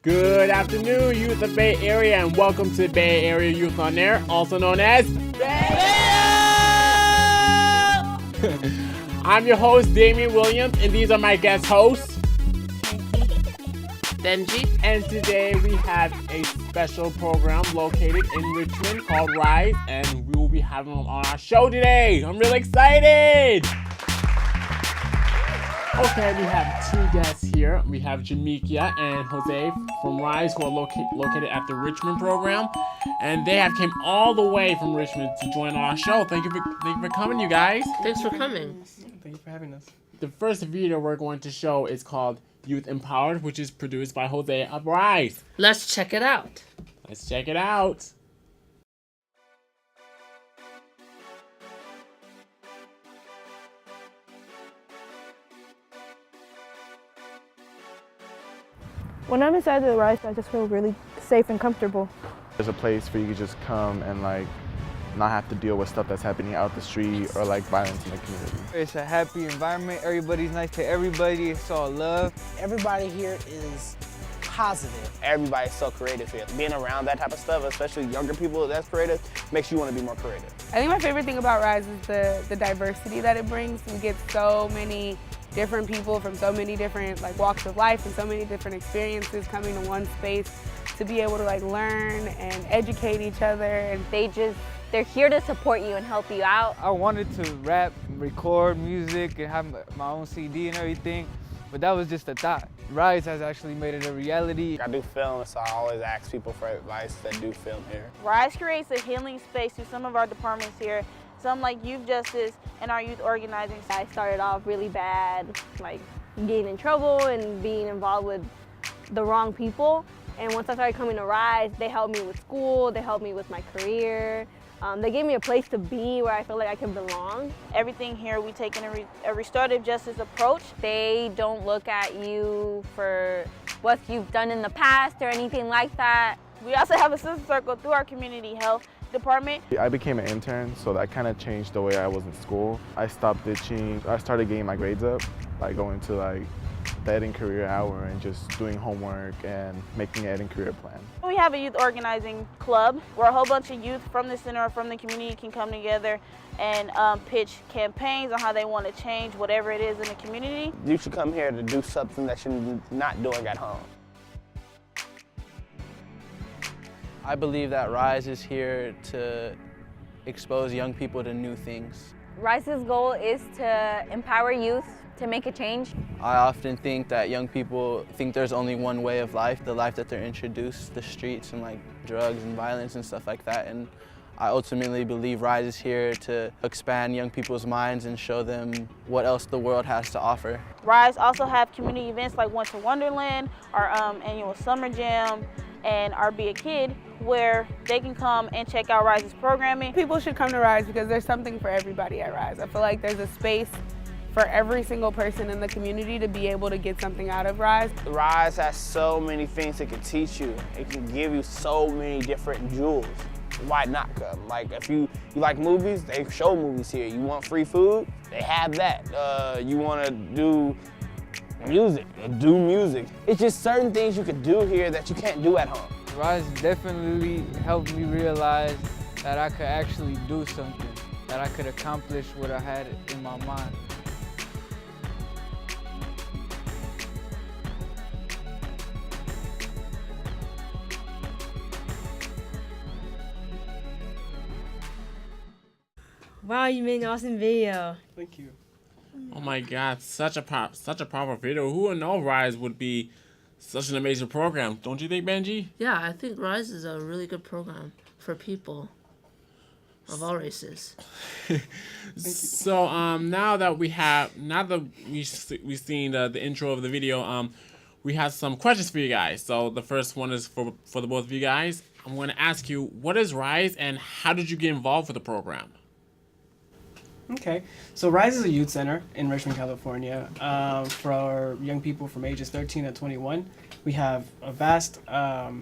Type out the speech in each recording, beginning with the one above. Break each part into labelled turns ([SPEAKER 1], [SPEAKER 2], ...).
[SPEAKER 1] Good afternoon, youth of Bay Area, and welcome to Bay Area Youth on Air, also known as I'm your host, DeMian Williams, and these are my guest hosts,
[SPEAKER 2] Benji.
[SPEAKER 1] And today we have a special program located in Richmond called RYSE, and we will be having them on our show today. I'm really excited! Okay, we have two guests here. We have Gemikia and Jose from RYSE, who are located at the Richmond program, and they have came all the way from Richmond to join our show. Thank you for coming, you guys.
[SPEAKER 2] Thanks for coming.
[SPEAKER 3] Thank you for having us.
[SPEAKER 1] The first video we're going to show is called Youth Empowered, which is produced by Jose of RYSE.
[SPEAKER 2] Let's check it out.
[SPEAKER 1] Let's check it out.
[SPEAKER 4] When I'm inside the RYSE, I just feel really safe and comfortable.
[SPEAKER 5] There's a place where you can just come and not have to deal with stuff that's happening out the street or violence in the community.
[SPEAKER 6] It's a happy environment. Everybody's nice to everybody. It's all love.
[SPEAKER 7] Everybody here is positive. Everybody's so creative here. Being around that type of stuff, especially younger people that's creative, makes you want to be more creative.
[SPEAKER 8] I think my favorite thing about RYSE is the diversity that it brings. We get so many different people from so many different walks of life and so many different experiences coming to one space to be able to learn and educate each other. And
[SPEAKER 9] they're here to support you and help you out.
[SPEAKER 6] I wanted to rap, record music, and have my own CD and everything, but that was just a thought. RYSE has actually made it a reality.
[SPEAKER 7] I do film, so I always ask people for advice that do film here.
[SPEAKER 10] RYSE creates a healing space through some of our departments here. Some like youth justice and our youth organizing.
[SPEAKER 9] I started off really bad, getting in trouble and being involved with the wrong people. And once I started coming to RYSE, they helped me with school, they helped me with my career. They gave me a place to be where I feel like I can belong.
[SPEAKER 10] Everything here, we take in a restorative justice approach.
[SPEAKER 9] They don't look at you for what you've done in the past or anything like that.
[SPEAKER 10] We also have a sister circle through our community health department.
[SPEAKER 5] I became an intern, so that kind of changed the way I was in school. I stopped ditching. I started getting my grades up by going to the Ed and Career Hour and just doing homework and making an Ed and Career plan.
[SPEAKER 10] We have a youth organizing club where a whole bunch of youth from the center or from the community can come together and pitch campaigns on how they want to change whatever it is in the community.
[SPEAKER 7] You should come here to do something that you're not doing at home.
[SPEAKER 11] I believe that RYSE is here to expose young people to new things.
[SPEAKER 9] RYSE's goal is to empower youth to make a change.
[SPEAKER 11] I often think that young people think there's only one way of life, the life that they're introduced, the streets and drugs and violence and stuff like that. And I ultimately believe RYSE is here to expand young people's minds and show them what else the world has to offer.
[SPEAKER 10] RYSE also have community events like Winter Wonderland, our annual Summer Jam, and our Be a Kid, where they can come and check out RYSE's programming.
[SPEAKER 8] people should come to RYSE because there's something for everybody at RYSE. I feel like there's a space for every single person in the community to be able to get something out of RYSE.
[SPEAKER 7] RYSE has so many things it can teach you. It can give you so many different jewels. Why not come? If you like movies, they show movies here. You want free food? They have that. You want to do music? Do music. It's just certain things you could do here that you can't do at home.
[SPEAKER 6] RYSE definitely helped me realize that I could actually do something, that I could accomplish what I had in my mind.
[SPEAKER 12] Wow, you made an awesome video.
[SPEAKER 3] Thank you.
[SPEAKER 1] Oh my God, such a powerful video. Who would know RYSE would be such an amazing program? Don't you think, Benji?
[SPEAKER 2] Yeah, I think RYSE is a really good program for people of all races.
[SPEAKER 1] So now that we've seen the intro of the video, we have some questions for you guys. So the first one is for the both of you guys. I'm going to ask you, what is RYSE and how did you get involved with the program?
[SPEAKER 3] Okay, so RYSE is a youth center in Richmond, California, for young people from ages 13 to 21. We have a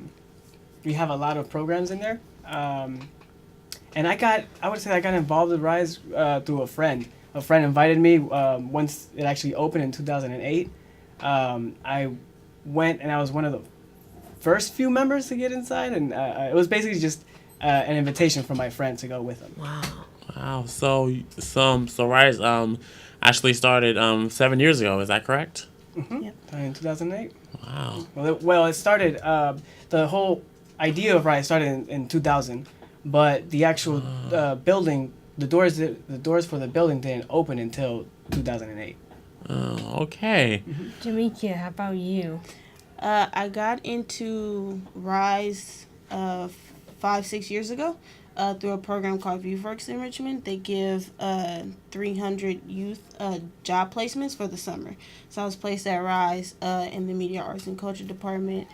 [SPEAKER 3] we have a lot of programs in there. And I would say I got involved with RYSE through a friend. A friend invited me once it actually opened in 2008. I went and I was one of the first few members to get inside, and it was basically just an invitation from my friend to go with him.
[SPEAKER 1] Wow. So RYSE actually started 7 years ago. Is that correct?
[SPEAKER 3] Mm-hmm.
[SPEAKER 8] Yep.
[SPEAKER 3] In 2008.
[SPEAKER 1] Wow.
[SPEAKER 3] Well, it started. The whole idea of RYSE started in 2000, but the actual building, the doors for the building didn't open until 2008.
[SPEAKER 1] Oh, okay.
[SPEAKER 12] Gemikia, how about you?
[SPEAKER 10] I got into RYSE 5-6 years ago through a program called ViewWorks in Richmond. They give 300 youth job placements for the summer. So I was placed at RYSE in the Media, Arts, and Culture department,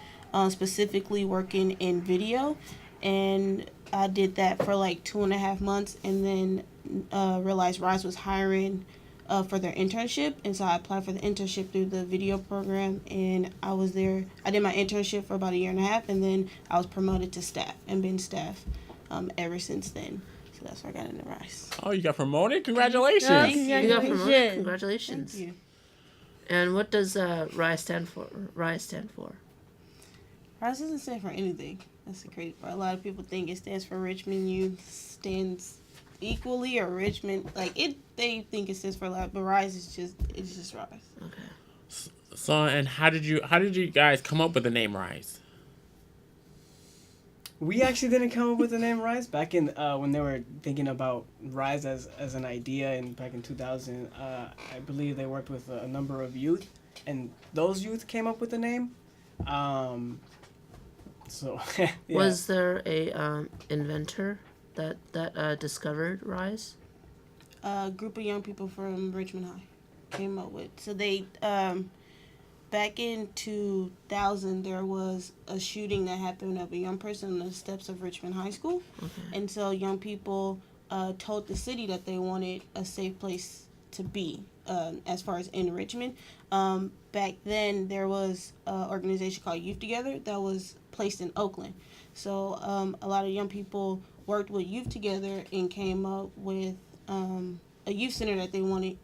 [SPEAKER 10] specifically working in video. And I did that for like 2.5 months, and then realized RYSE was hiring for their internship, and so I applied for the internship through the video program, and I was there. I did my internship for about 1.5 years, and then I was promoted to staff and been staff ever since then. So that's where I got into RYSE.
[SPEAKER 1] Oh, you got promoted? Congratulations!
[SPEAKER 10] Thank you.
[SPEAKER 2] You got promoted. Congratulations.
[SPEAKER 10] Thank you.
[SPEAKER 2] And what does RYSE stand for? RYSE
[SPEAKER 10] doesn't stand for anything. That's the crazy part. A lot of people think it stands for Richmond Youth, stands equally, or Richmond, like it. They think it stands for a lot, but RYSE is just RYSE.
[SPEAKER 2] Okay.
[SPEAKER 1] So, and how did you guys come up with the name RYSE?
[SPEAKER 3] We actually didn't come up with the name RYSE back in when they were thinking about RYSE as an idea, and back in 2000, I believe they worked with a number of youth, and those youth came up with the name. So yeah.
[SPEAKER 2] Was there a inventor that discovered RYSE?
[SPEAKER 10] A group of young people from Richmond High came up with. So they back in 2000, there was a shooting that happened of a young person on the steps of Richmond High School.
[SPEAKER 2] Okay.
[SPEAKER 10] And so young people told the city that they wanted a safe place to be as far as in Richmond. Back then, there was an organization called Youth Together that was placed in Oakland. So a lot of young people worked with Youth Together and came up with a youth center that they wanted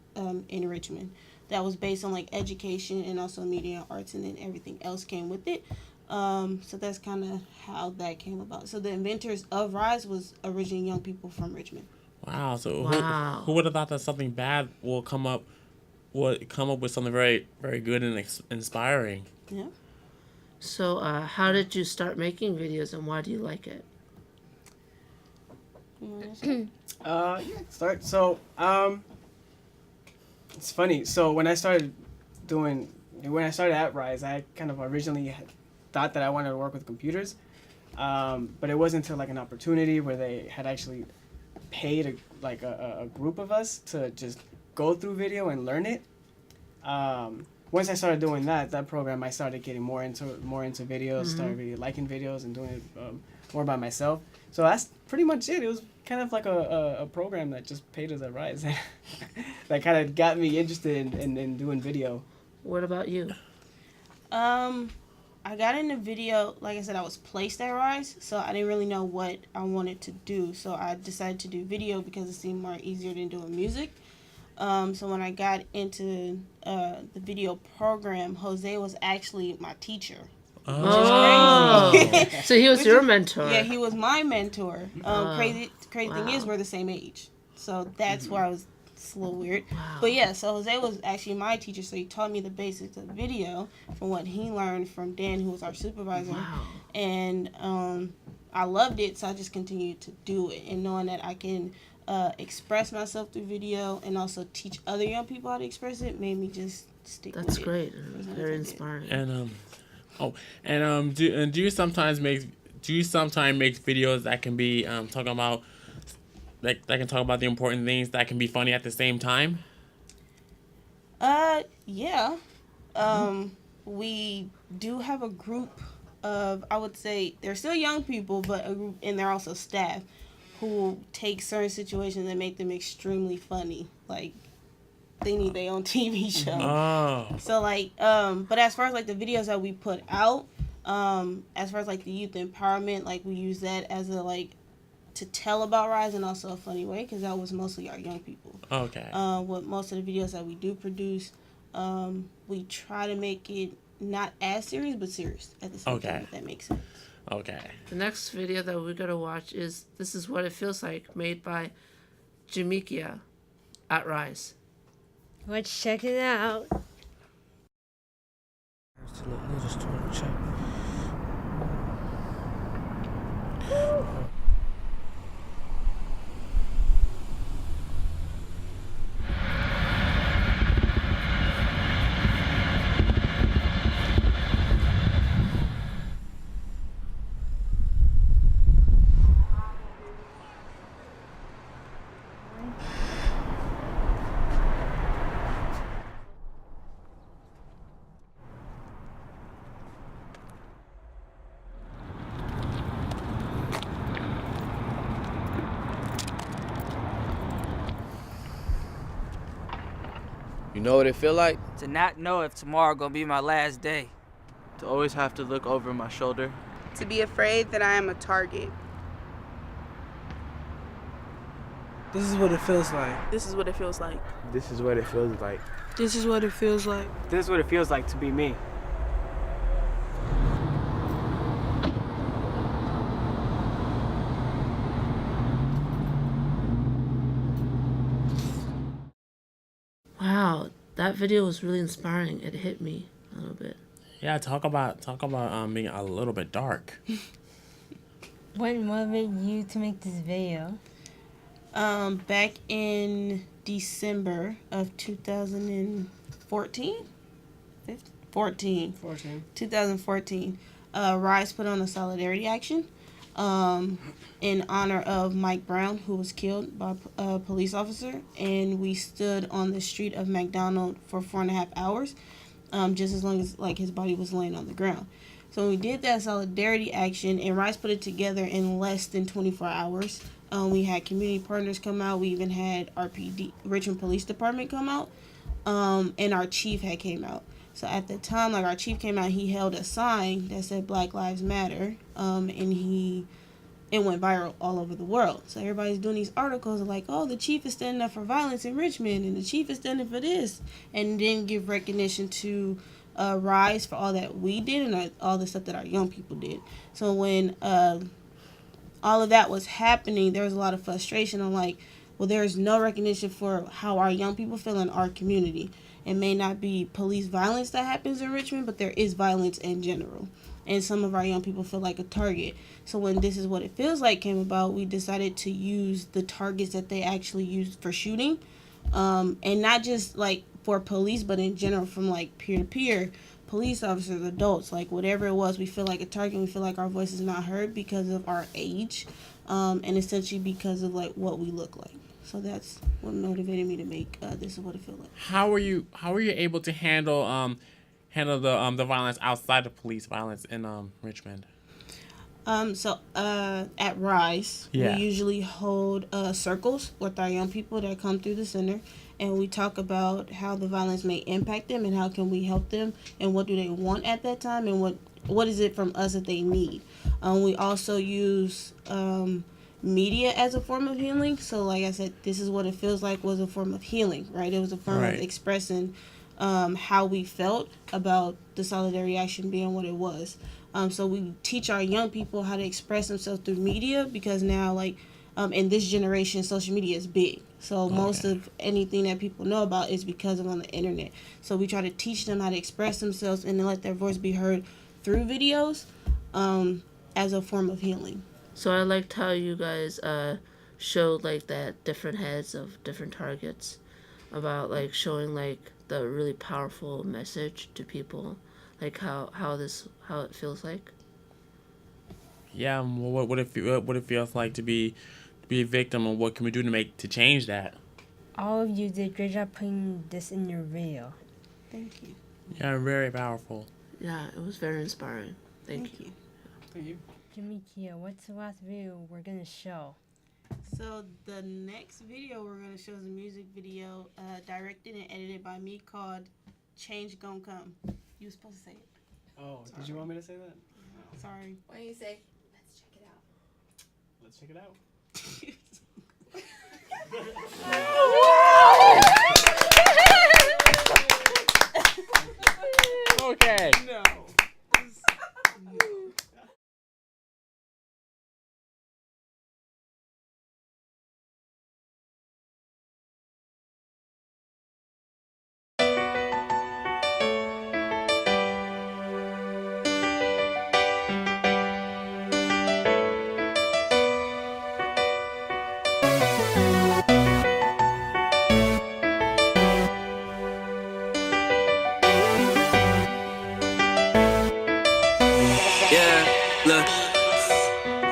[SPEAKER 10] in Richmond. That was based on like education and also media and arts, and then everything else came with it. So that's kind of how that came about. So the inventors of RYSE was originally young people from Richmond.
[SPEAKER 1] Wow. So
[SPEAKER 2] Wow.
[SPEAKER 1] who would have thought that something bad will come up with something very, very good and inspiring?
[SPEAKER 10] Yeah.
[SPEAKER 2] So how did you start making videos, and why do you like it?
[SPEAKER 3] Start. So, it's funny. So when I started at RYSE, I kind of originally thought that I wanted to work with computers, but it wasn't until like an opportunity where they had actually paid a group of us to just go through video and learn it. Once I started doing that program, I started getting more into videos, started really liking videos and doing it more by myself. So that's pretty much it. It was kind of like a program that just paid us at RYSE that kind of got me interested in doing video.
[SPEAKER 2] What about you?
[SPEAKER 10] I got into video, like I said, I was placed at RYSE, so I didn't really know what I wanted to do. So I decided to do video because it seemed more easier than doing music. So when I got into the video program, Jose was actually my teacher.
[SPEAKER 2] Oh, so he was your mentor.
[SPEAKER 10] Yeah, he was my mentor. Crazy thing is, we're the same age, so that's where I was. It's a little weird, but yeah. So Jose was actually my teacher, so he taught me the basics of video from what he learned from Dan, who was our supervisor.
[SPEAKER 2] Wow.
[SPEAKER 10] And I loved it, so I just continued to do it, and knowing that I can express myself through video and also teach other young people how to express it made me just stick with it.
[SPEAKER 2] That's great. Very inspiring.
[SPEAKER 1] And do you sometimes make videos that can be talking about that can talk about the important things that can be funny at the same time?
[SPEAKER 10] Yeah. We do have a group of, I would say they're still young people, but a group, and they're also staff who take certain situations and make them extremely funny. Like they need their own TV show.
[SPEAKER 1] Oh.
[SPEAKER 10] So like, but as far as like the videos that we put out, as far as like the youth empowerment, like we use that as a like to tell about RYSE in also a funny way, because that was mostly our young people.
[SPEAKER 1] Okay.
[SPEAKER 10] With most of the videos that we do produce, we try to make it not as serious, but serious at the same time, if that makes sense.
[SPEAKER 1] Okay.
[SPEAKER 2] The next video that we're gonna watch is "This Is What It Feels Like," made by Gemikia at RYSE.
[SPEAKER 12] Let's check it out.
[SPEAKER 13] You know what it feel like?
[SPEAKER 14] To not know if tomorrow gonna be my last day.
[SPEAKER 11] To always have to look over my shoulder.
[SPEAKER 8] To be afraid that I am a target.
[SPEAKER 15] This is what it feels like.
[SPEAKER 16] This is what it feels like.
[SPEAKER 15] This is what it feels like.
[SPEAKER 16] This is what it feels like.
[SPEAKER 3] This is what it feels like to be me.
[SPEAKER 2] Wow, that video was really inspiring. It hit me a little bit.
[SPEAKER 1] Yeah, talk about being a little bit dark.
[SPEAKER 12] What motivated you to make this video?
[SPEAKER 10] Back in December of 2014, 2014, RYSE put on a solidarity action in honor of Mike Brown, who was killed by a police officer, and we stood on the street of McDonald for 4.5 hours, just as long as like his body was laying on the ground. So when we did that solidarity action, and RYSE put it together in less than 24 hours. We had community partners come out. We even had RPD, Richmond Police Department, come out, and our chief had came out. So at the time, like, our chief came out, he held a sign that said Black Lives Matter, and it went viral all over the world. So everybody's doing these articles like, oh, the chief is standing up for violence in Richmond, and the chief is standing for this, and didn't give recognition to RYSE for all that we did and all the stuff that our young people did. So when all of that was happening, there was a lot of frustration. I'm like, well, there is no recognition for how our young people feel in our community. It may not be police violence that happens in Richmond, but there is violence in general. And some of our young people feel like a target. So when This Is What It Feels Like came about, we decided to use the targets that they actually used for shooting. And not just like for police, but in general from like peer-to-peer, police officers, adults, like whatever it was, we feel like a target. We feel like our voice is not heard because of our age, and essentially because of like what we look like. So that's what motivated me to make This Is What It Feels Like.
[SPEAKER 1] How were you able to handle the violence outside of police violence in Richmond?
[SPEAKER 10] So at RYSE, we usually hold circles with our young people that come through the center, and we talk about how the violence may impact them and how can we help them and what do they want at that time and what is it from us that they need. We also use media as a form of healing. So like I said, This Is What It Feels Like was a form of healing, right? It was a form of expressing how we felt about the solidarity action being what it was. So we teach our young people how to express themselves through media because now, like, in this generation, social media is big. So most of anything that people know about is because of on the internet. So we try to teach them how to express themselves and then let their voice be heard through videos as a form of healing.
[SPEAKER 2] So I liked how you guys showed like that different heads of different targets about like showing like the really powerful message to people, like how it feels like.
[SPEAKER 1] Yeah, what it feels like to be a victim, and what can we do to change that?
[SPEAKER 12] All of you did a great job putting this in your video.
[SPEAKER 10] Thank you.
[SPEAKER 1] Yeah, very powerful.
[SPEAKER 2] Yeah, it was very inspiring. Thank you.
[SPEAKER 3] Thank you.
[SPEAKER 12] Gemikia, what's the last video we're gonna show?
[SPEAKER 10] So the next video we're gonna show is a music video directed and edited by me called Gon Come. You were supposed to say it.
[SPEAKER 3] Oh, did you want me to say that?
[SPEAKER 10] No. Sorry.
[SPEAKER 17] Why don't you say, let's check it out.
[SPEAKER 3] Let's check it out.
[SPEAKER 1] Okay.
[SPEAKER 3] No.
[SPEAKER 13] Look,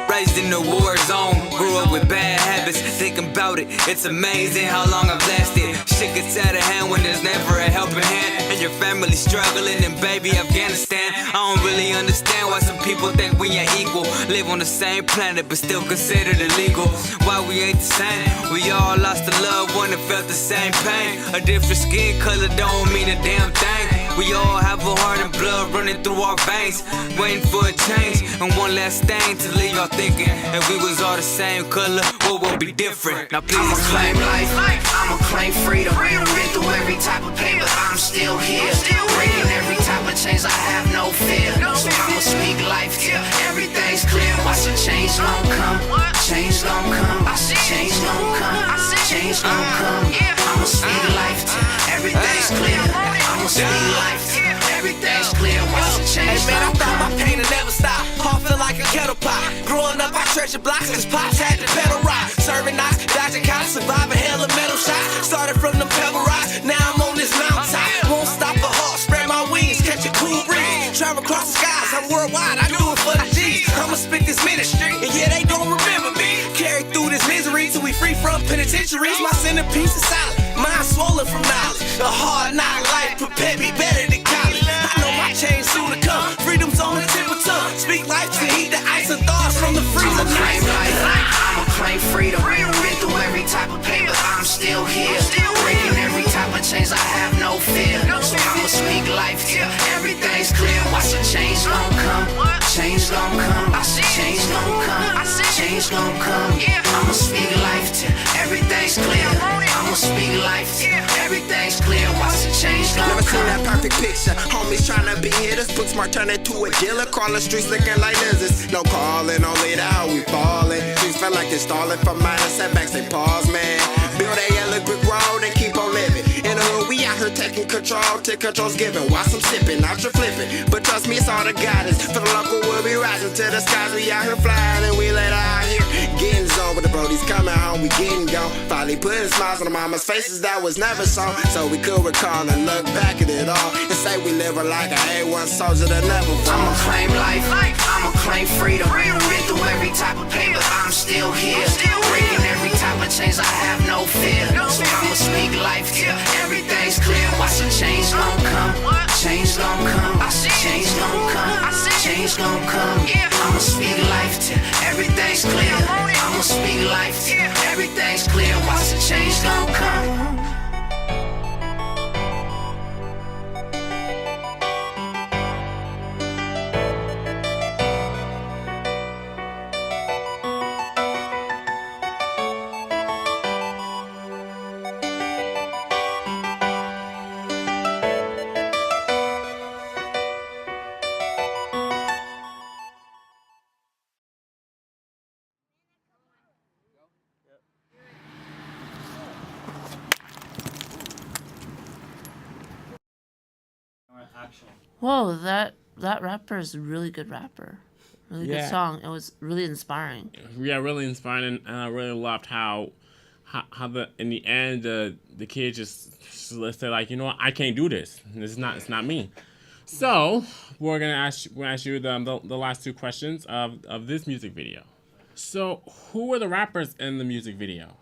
[SPEAKER 13] raised in the war zone, grew up with bad habits. Thinking about it, it's amazing how long I've lasted. Shit gets out of hand when there's never a helping hand, and your family's struggling in baby Afghanistan. I don't really understand why some people think we ain't equal. Live on the same planet but still considered illegal. Why we ain't the same? We all lost a loved one and felt the same pain. A different skin color don't mean a damn thing. We all have a heart and blood running through our veins, waiting for a change. And one last thing to leave y'all thinking, if we was all the same color, what would be different? Now please
[SPEAKER 18] I'ma
[SPEAKER 13] explain.
[SPEAKER 18] claim life, I'ma claim freedom. Been through every type of pain, but I'm still here. Breaking every type of chains, I have no fear. So I'ma speak life till everything's clear. Watch the change gon' come, change gon' come. I see change gon' come, change gon' come. I'ma speak life till everything's clear. I'ma speak life till everything's clear. Watch the change
[SPEAKER 19] Hey man, I
[SPEAKER 18] gon'
[SPEAKER 19] thought my
[SPEAKER 18] come.
[SPEAKER 19] pain would never stop. Heart feel like a kettle pot. Growing up, I treasured blocks, cause pops had the pedal rock. Serving knocks, dodging cops, surviving hell of metal shots. Started from the pebble rocks, now I'm on this mountaintop. Won't stop the heart, spread my wings, catch a cool breeze. Travel across the skies, I'm worldwide, I do it for the G's. I'ma spit this ministry, and yeah, they gon' remember me. Carry through this misery till we free from penitentiaries. My centerpiece is solid, mind swollen from knowledge. A hard knock life prepared me better than college. I know my change soon to come, freedom's on the tip of tongue. Speak life to heat the ice and thaws from the freezer.
[SPEAKER 18] I'ma claim life, I'ma claim freedom. Been through every type of pain, but I'm still here. Breaking every type of chains, I have no fear. So I'ma speak life till everything's clear. Watch the change gon' come, change gon' come. I see change gon' come, change gon' come. I'ma speak life till everything's clear. I'ma speak life till everything's clear. Watch the change gon'
[SPEAKER 19] Never seen that
[SPEAKER 18] come.
[SPEAKER 19] perfect picture. Homies tryna be hitters, book smart turn into a dealer. Crawling streets looking like lizards. No calling, only how we falling. Streets feel like they're stalling for minor setbacks. They pause, man. Build a yellow brick road and keep on living. In the hood, we out here taking control till control's given. While some sipping, out your flipping. But trust me, it's all the guidance. For the local, we'll be rising to the skies. We out here flying and we let out here. Getting zone with the brodies coming home, we getting gone. Finally putting smiles on the mama's faces that was never so. So we could recall and look back at it all and say we live like a A1 soldier that never fall.
[SPEAKER 18] I'ma claim life, I'ma claim freedom. Been through every type of pain, but I'm still here. Breaking every type of chains, I have no fear. So I'ma speak life till everything's clear. Watch the change gon' come, change gon' come. I see change gon' come, change gon' come. I'ma speak life till everything's clear. I'ma speak life till everything's clear. Watch the change gon' come.
[SPEAKER 2] Whoa, that rapper is a really good rapper. Really good song. It was really inspiring.
[SPEAKER 1] Yeah, really inspiring, and I really loved how the in the end the kid just said like, you know what, I can't do this. It's not me. So we're gonna ask you the last two questions of this music video. So who were the rappers in the music video?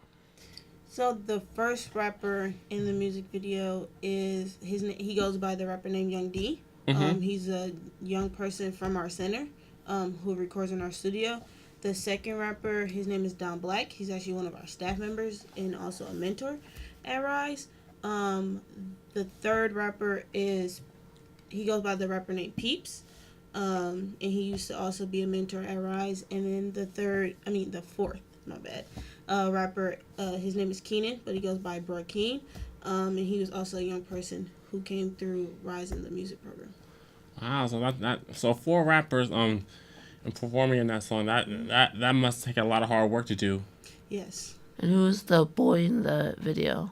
[SPEAKER 10] So the first rapper in the music video is he goes by the rapper named Young D.
[SPEAKER 1] Mm-hmm.
[SPEAKER 10] He's a young person from our center who records in our studio. The second rapper, his name is Don Blak. He's actually one of our staff members and also a mentor at RYSE. The third rapper he goes by the rapper named Peeps. And he used to also be a mentor at RYSE. And then the fourth, my bad, rapper, his name is Keenan, but he goes by Bro Keen. And he was also a young person who came through RYSE in the music program.
[SPEAKER 1] Wow, so so 4 rappers and performing in that song, that must take a lot of hard work to do.
[SPEAKER 10] Yes.
[SPEAKER 2] And who's the boy in the video?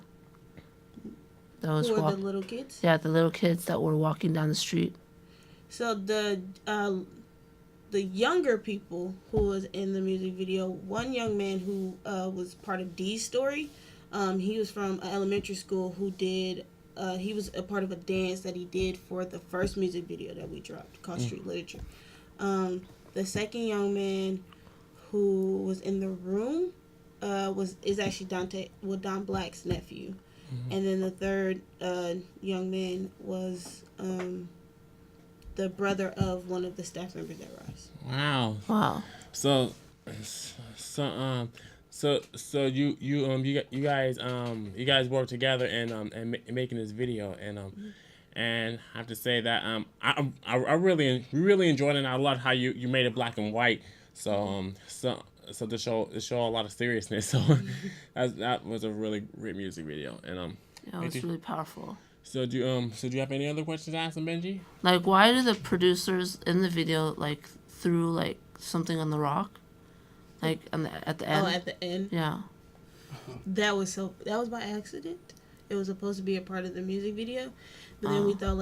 [SPEAKER 2] That was
[SPEAKER 10] Who are the little kids?
[SPEAKER 2] Yeah, the little kids that were walking down the street.
[SPEAKER 10] So the younger people who was in the music video, one young man who was part of Dee's story, he was from an elementary school who did, he was a part of a dance that he did for the first music video that we dropped called Street Literature. The second young man who was in the room is actually Don Blak's nephew. And then the third young man was the brother of one of the staff members at RYSE.
[SPEAKER 1] Wow.
[SPEAKER 2] Wow.
[SPEAKER 1] So you guys work together and making this video and I have to say that I really enjoyed it, and I loved how you made it black and white. So to show a lot of seriousness. So that was a really great music video, and
[SPEAKER 2] yeah, it was really powerful.
[SPEAKER 1] So do you have any other questions to ask them, Benji?
[SPEAKER 2] Like, why do the producers in the video threw something on the rock, at the end?
[SPEAKER 10] Oh, at the end.
[SPEAKER 2] Yeah.
[SPEAKER 10] That was by accident. It was supposed to be a part of the music video, but then we thought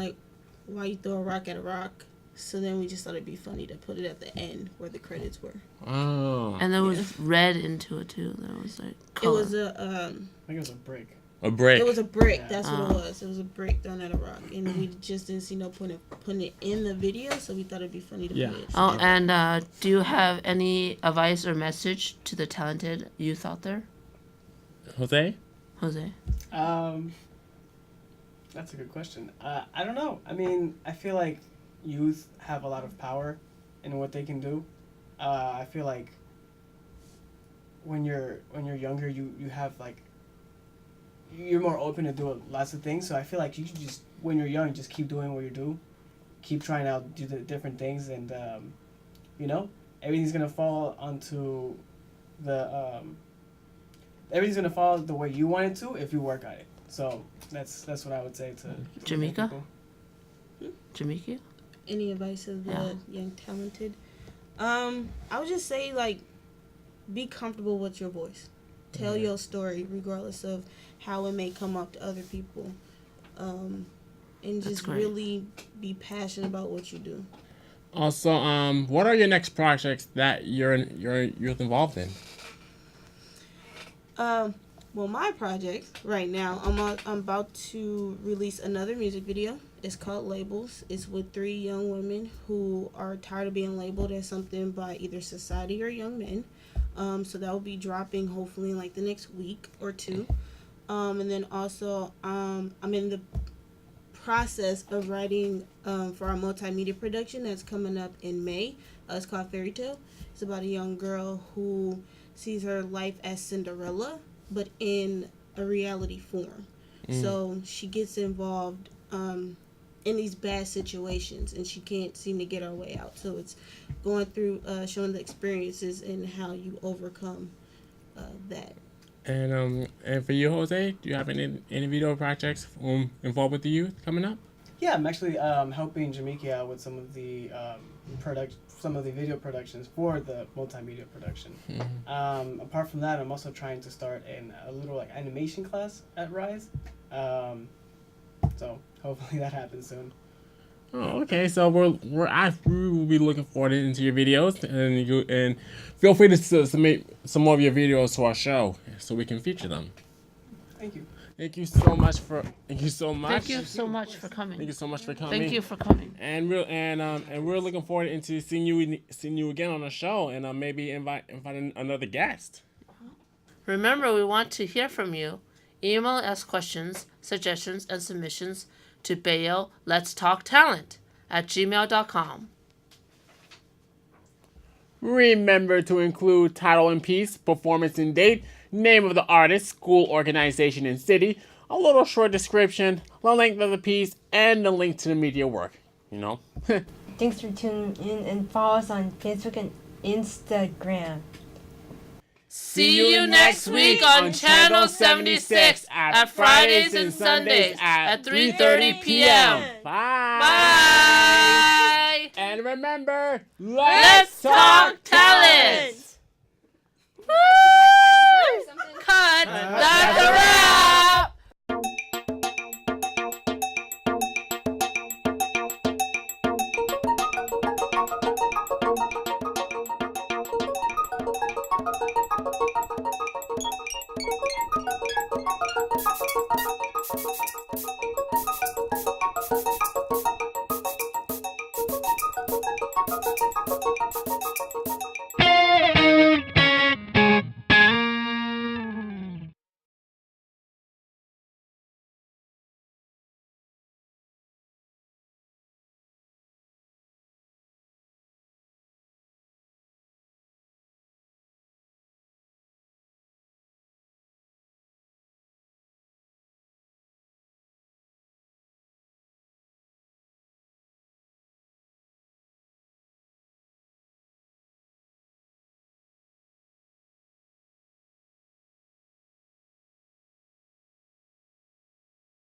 [SPEAKER 10] why you throw a rock at a rock? So then we just thought it'd be funny to put it at the end where the credits were.
[SPEAKER 1] Oh.
[SPEAKER 2] And there was red into it too. There was color.
[SPEAKER 10] It was I
[SPEAKER 3] think it was a brick.
[SPEAKER 1] A brick.
[SPEAKER 10] It was a brick. Yeah. That's what it was. It was a brick thrown at a rock, and we just didn't see no point of putting it in the video, so we thought it'd be funny to put it.
[SPEAKER 2] Oh, and do you have any advice or message to the talented youth out there?
[SPEAKER 1] Jose.
[SPEAKER 3] That's a good question. I don't know. I mean, I feel like youth have a lot of power in what they can do. I feel like when you're younger, you have you're more open to do lots of things. So I feel like you should just, when you're young, just keep doing what you do, keep trying out, do the different things, and everything's gonna fall onto everything's gonna fall the way you want it to if you work at it. So that's what I would say to
[SPEAKER 2] Gemikia. Gemikia.
[SPEAKER 10] Any advice of the young talented? I would just say be comfortable with your voice. Tell your story regardless of how it may come up to other people, and just really be passionate about what you do.
[SPEAKER 1] Also, what are your next projects that you're involved in?
[SPEAKER 10] Well, my project right now, I'm about to release another music video. It's called Labels. It's with 3 young women who are tired of being labeled as something by either society or young men. So that will be dropping hopefully in the next week or 2. And then also I'm in the process of writing for our multimedia production that's coming up in May. It's called Fairy Tale. It's about a young girl who sees her life as Cinderella, but in a reality form. So she gets involved in these bad situations, and she can't seem to get her way out. So it's going through showing the experiences and how you overcome that.
[SPEAKER 1] And for you, Jose, do you have any video projects involved with the youth coming up?
[SPEAKER 3] Yeah, I'm actually helping Gemikia out with some of the video productions for the multimedia production. Apart from that, I'm also trying to start a little animation class at RYSE. So hopefully that happens soon.
[SPEAKER 1] Oh, okay. So we will be looking forward into your videos, and feel free to submit some more of your videos to our show so we can feature them.
[SPEAKER 3] Thank you.
[SPEAKER 1] Thank you so much for coming.
[SPEAKER 2] Thank you so much for coming.
[SPEAKER 1] Thank you so much for coming.
[SPEAKER 2] Thank you for coming.
[SPEAKER 1] And we're looking forward into seeing you again on the show, and maybe invite another guest.
[SPEAKER 2] Remember, we want to hear from you. Email us questions, suggestions, and submissions to bayo@letstalktalent@gmail.com.
[SPEAKER 1] Remember to include title and piece, performance and date, name of the artist, school, organization, and city, a little short description, the length of the piece, and the link to the media work.
[SPEAKER 12] Thanks for tuning in, and follow us on Facebook and Instagram.
[SPEAKER 2] See you next week on Channel 76 at Fridays and Sundays at 3:30 p.m.
[SPEAKER 1] Bye.
[SPEAKER 2] Bye.
[SPEAKER 1] And remember,
[SPEAKER 2] Let's talk talent. Woo! Cut. That's a wrap.